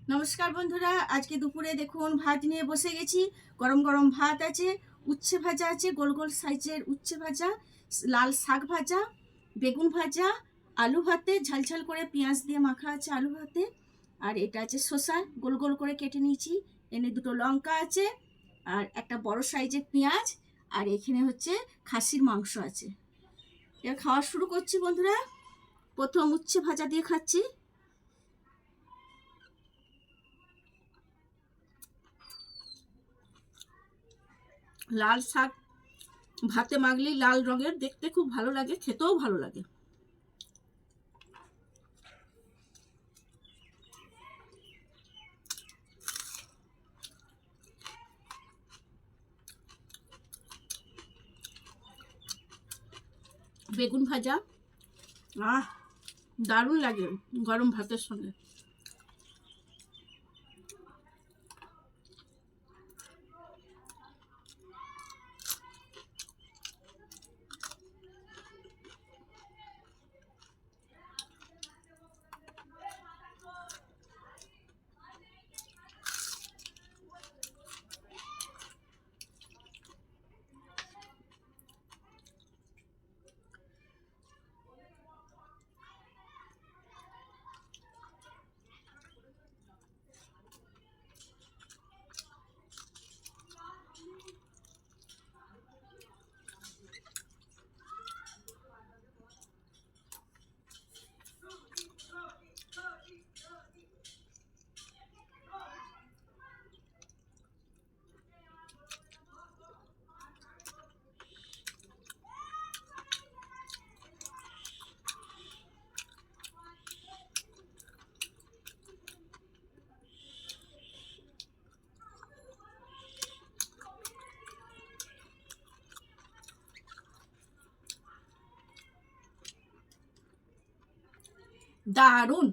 নমস্কার বন্ধুরা, আজকে দুপুরে দেখুন ভাত নিয়ে বসে গেছি। গরম গরম ভাত আছে, উচ্ছে ভাজা আছে, গোল গোল সাইজের উচ্ছে ভাজা, লাল শাক ভাজা, বেগুন ভাজা, আলু ভাতে ঝালঝাল করে পেঁয়াজ দিয়ে মাখা আছে আলু ভাতে। আর এটা আছে শসা, গোল গোল করে কেটে নিয়েছি। এনে দুটো লঙ্কা আছে, আর একটা বড় সাইজের পেঁয়াজ, আর এখানে হচ্ছে খাসির মাংস আছে। এবার খাওয়া শুরু করছি বন্ধুরা। প্রথম উচ্ছে ভাজা দিয়ে খাচ্ছি। লাল শাক ভাতে মাখলে লাল রঙের, দেখতে খুব ভালো লাগে, খেতেও ভালো লাগে। বেগুন ভাজা, আহ দারুণ লাগে গরম ভাতের সঙ্গে। দারুণ।